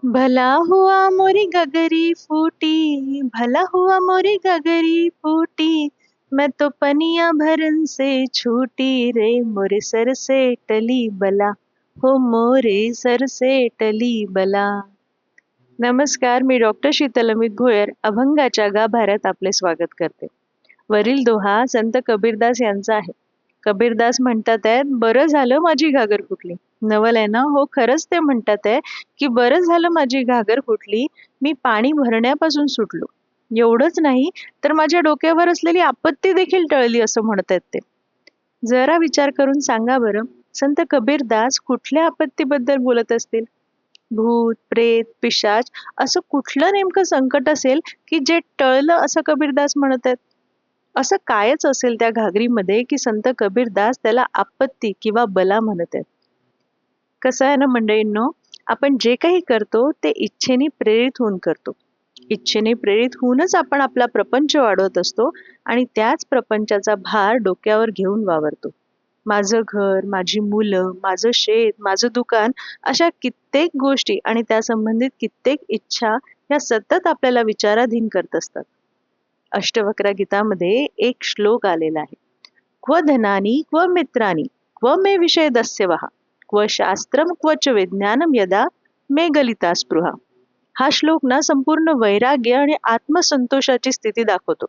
भला हुआ मोरी गगरी फूटी, भला हुआ मोरी गगरी फूटी, मैं तो पनिया भरन से छूटी रे, मोरे सर से टली बला, हो मोरे सर से टली बला. नमस्कार, मी डॉक्टर शीतल अमित भोयर अभंगाच्या गाभाऱ्यात आपले स्वागत करते. वरील दोहा संत कबीरदास यांचा आहे. कबीरदास म्हणतात आहेत, बरं झालं माझी घागर फुटली. नवल आहे ना? हो, खरंच ते म्हणतात आहे की बरं झालं माझी घागर फुटली, मी पाणी भरण्यापासून सुटलो. एवढंच नाही तर माझ्या डोक्यावर असलेली आपत्ती देखील टळली असं म्हणतात ते. जरा विचार करून सांगा बरं, संत कबीरदास कुठल्या आपत्तीबद्दल बोलत असतील? भूत, प्रेत, पिशाच असं कुठलं नेमकं संकट असेल की जे टळलं असं कबीरदास म्हणत आहेत? असं कायच असेल त्या घागरीमध्ये की संत कबीरदास त्याला आपत्ती किंवा बला म्हणत आहेत? कसं आहे ना मंडळींनो, आपण जे काही करतो ते इच्छेने प्रेरित होऊन करतो. इच्छेने प्रेरित होऊनच आपण आपला प्रपंच वाढवत असतो आणि त्याच प्रपंचाचा भार डोक्यावर घेऊन वावरतो. माझं घर, माझी मुलं, माझं शेत, माझं दुकान अशा कित्येक गोष्टी आणि त्या संबंधित कित्येक इच्छा ह्या सतत आपल्याला विचाराधीन करत असतात. अष्टवक्र गीतामध्ये एक श्लोक आलेला आहे. क्व धनानी क्व मित्रानी क्व मे विषय दस्यवहा क्व शास्त्रम क्वच विज्ञानम यदा मे गलिता स्पृहा. हा श्लोक ना संपूर्ण वैराग्य आणि आत्मसंतोषाची स्थिती दाखवतो.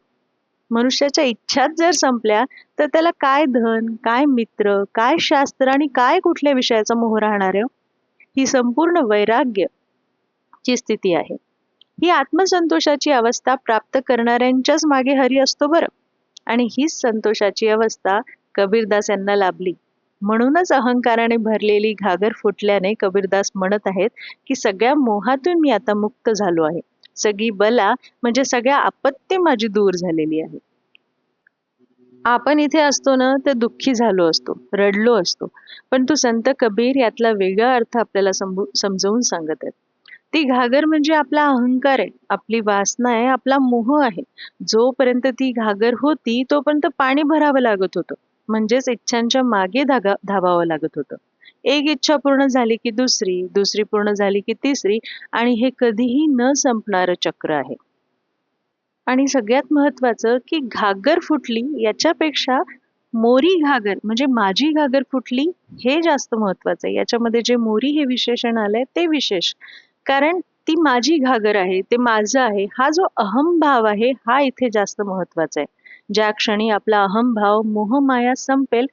मनुष्याच्या इच्छाच जर संपल्या तर त्याला काय धन, काय मित्र, काय शास्त्र आणि काय कुठल्या विषयाचा मोह राहणार आहे? ही संपूर्ण वैराग्य ची स्थिती आहे. ही आत्मसंतोषाची अवस्था प्राप्त करणाऱ्यांच्याच मागे हरी असतो बरं. आणि हीच संतोषाची अवस्था कबीरदास यांना लाभली. म्हणूनच अहंकाराने भरलेली घागर फुटल्याने कबीरदास म्हणत आहेत की सगळ्या मोहातून मी आता मुक्त झालो आहे. सगळी बला म्हणजे सगळ्या आपत्ती माझी दूर झालेली आहे. आपण इथे असतो ना तर दुःखी झालो असतो, रडलो असतो. पण तू संत कबीर यातला वेगळा अर्थ आपल्याला समजावून सांगत आहेत. ती घागर म्हणजे आपला अहंकार आहे, आपली वासना आहे, आपला मोह आहे. जोपर्यंत ती घागर होती तोपर्यंत पाणी भरावं लागत होतं. म्हणजेच इच्छांच्या मागे धावावं लागत होतं. एक इच्छा पूर्ण झाली की दुसरी, दुसरी पूर्ण झाली की तिसरी आणि हे कधीही न संपणारं चक्र आहे. आणि सगळ्यात महत्वाचं की घागर फुटली याच्यापेक्षा मोरी घागर म्हणजे माझी घागर फुटली हे जास्त महत्वाचं आहे. याच्यामध्ये जे मोरी हे विशेषण आलंय ते विशेष. कारण ती माझी घागर आहे, ते माझं आहे. हा जो अहमभाव आहे हा इथे जास्त महत्वाचा आहे. ज्या क्षणी आपला अहमभाव मोहमाया संपेल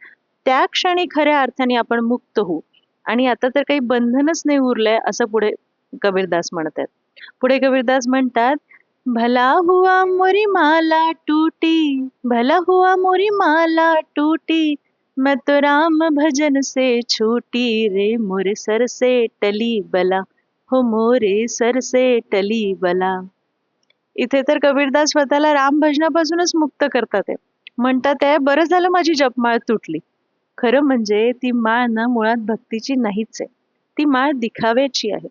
त्या क्षणी खऱ्या अर्थाने आपण मुक्त होऊ. आणि आता तर काही बंधनच नाही उरलंय असं पुढे कबीरदास म्हणतात. पुढे कबीरदास म्हणतात, भला हुआ मोरी माला टूटी, भला हुआ मोरी माला टूटी, मैं तो राम भजन से छूटी रे, मोरे सर से टली बला, हो मोरे सर से टली बला. इथे तर कबीरदास स्वतःला राम भजनापासूनच मुक्त करतात आहे. म्हणतात आहे, बरं झालं माझी जपमाळ तुटली. खरं म्हणजे ती माळ ना मुळात भक्तीची नाहीच आहे. ती माळ दिखाव्याची आहे.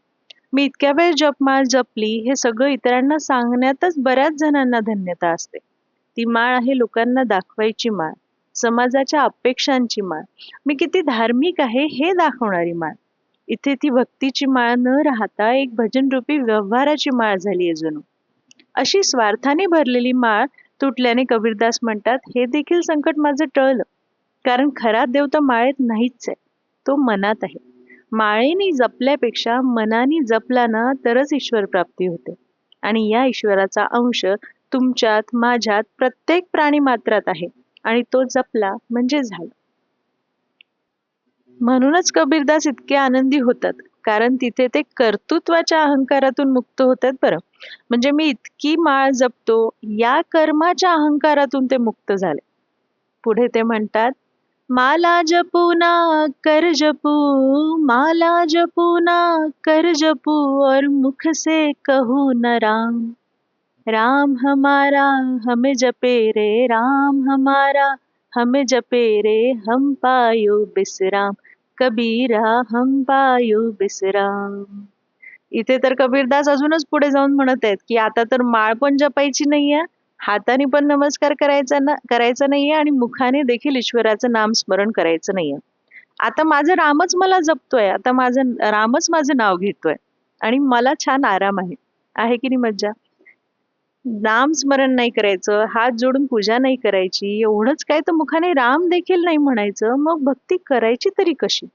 मी इतक्या वेळ जपमाळ जपली हे सगळं इतरांना सांगण्यातच बऱ्याच जणांना धन्यता असते. ती माळ आहे लोकांना दाखवायची माळ, समाजाच्या अपेक्षांची माळ, मी किती धार्मिक आहे हे दाखवणारी माळ. इथे ती भक्तीची माळ न राहता एक भजनरूपी व्यवहाराची माळ झाली आहे जणू. अशी स्वार्थाने भरलेली माळ तुटल्याने कबीरदास म्हणतात, हे देखील संकट माझं टळलं. कारण खरा देव तर माळेत नाहीच आहे, तो मनात आहे. माळेने जपल्यापेक्षा मनाने जपला ना तरच ईश्वर प्राप्ती होते. आणि या ईश्वराचा अंश तुमच्यात, माझ्यात, प्रत्येक प्राणी मात्रात आहे. आणि तो जपला म्हणजे झालं. म्हणूनच कबीरदास इतके आनंदी होतात, कारण तिथे ते कर्तृत्वाच्या अहंकारातून मुक्त होतात बरं. म्हणजे मी इतकी माळ जपतो या कर्माच्या अहंकारातून ते मुक्त झाले. पुढे ते म्हणतात, माला जपूना कर जपू, माला जपूना कर जपू, और मुख से कहू न राम, राम हमारा हमें जपे रे, राम हमारा हमें जपे रे, हम पायो बिसराम, कबीरा हम पायो बिसराम. इथे तर कबीरदास अजूनच पुढे जाऊन म्हणत आहेत की आता तर माळ पण जपायची नाहीये, हाताने पण नमस्कार करायचा नाहीये आणि मुखाने देखील ईश्वराचं नाम स्मरण करायचं नाहीये. आता माझं रामच मला जपतोय, आता माझं रामच माझं नाव घेतोय. आणि मला छान आराम आहे. आहे की नाही मज्जा? नाम स्मरण नाही करायचं, हात जोडून पूजा नाही करायची, एवढंच काय तर मुखाने राम देखील नाही म्हणायचं, मग भक्ती करायची तरी कशी?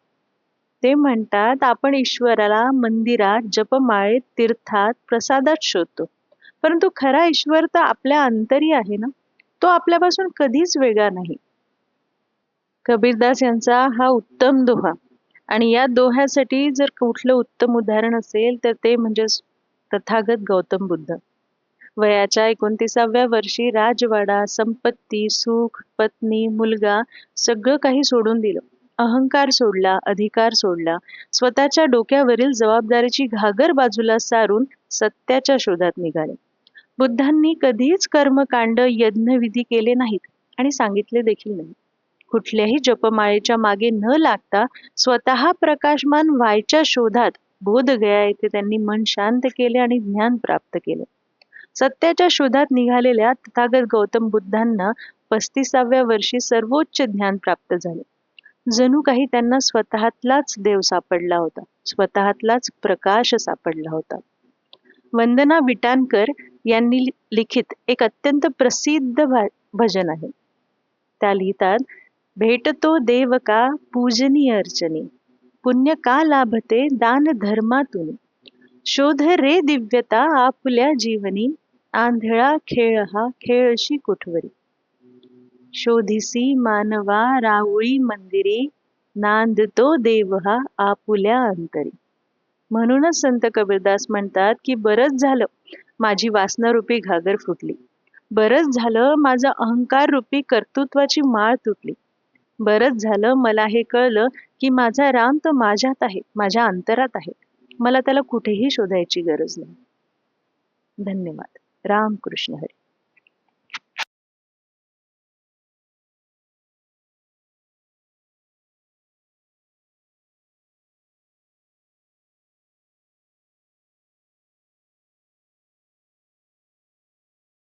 ते म्हणतात आपण ईश्वराला मंदिरात, जपमाळेत, तीर्थात, प्रसादात शोधतो. परंतु खरा ईश्वर तर आपल्या अंतरी आहे ना. तो आपल्यापासून कधीच वेगळा नाही. कबीरदास यांचा हा उत्तम दोहा आणि या दोह्यासाठी जर कुठलं उत्तम उदाहरण असेल तर ते म्हणजे तथागत गौतम बुद्ध. वयाच्या 29व्या वर्षी राजवाडा, संपत्ती, सुख, पत्नी, मुलगा सगळं काही सोडून दिलं. अहंकार सोडला, अधिकार सोडला. स्वतःच्या डोक्यावरील जबाबदारीची घागर बाजूला सारून सत्याच्या शोधात निघाले. बुद्धांनी कधीच कर्मकांड, यज्ञविधी केले नाहीत आणि सांगितले देखील नाही. कुठल्याही जपमाळेच्या मागे न लागता स्वतः प्रकाशमान व्हायच्या शोधात बोधगया येथे त्यांनी मन शांत केले आणि ज्ञान प्राप्त केले. सत्याच्या शोधात निघालेल्या तथागत गौतम बुद्धांना 35व्या वर्षी सर्वोच्च ज्ञान प्राप्त झाले. जणू काही त्यांना स्वतःतलाच देव सापडला होता, स्वतःतलाच प्रकाश सापडला होता. वंदना विटाणकर यांनी लिखित एक अत्यंत प्रसिद्ध भजन आहे. त्या लिहितात, भेटतो देव का पूजनीय अर्चनी, पुण्य का लाभते दान धर्मातून, शोध रे दिव्यता आपुल्या जीवनी, आंधळा खेळ हा खेळशी कुठवरी, शोधिसी मानवा राहुळी मंदिरी, नांदतो देव हा आपुल्या अंतरी. म्हणूनच संत कबीरदास म्हणतात की बरंच झालं माझी वासनारूपी घागर फुटली, बरंच झालं माझा अहंकार रूपी कर्तृत्वाची माळ तुटली, बरंच झालं मला हे कळलं की माझा राम तर माझ्यात आहे, माझ्या अंतरात आहे. मला त्याला कुठेही शोधायची गरज नाही. धन्यवाद. राम कृष्ण हरी.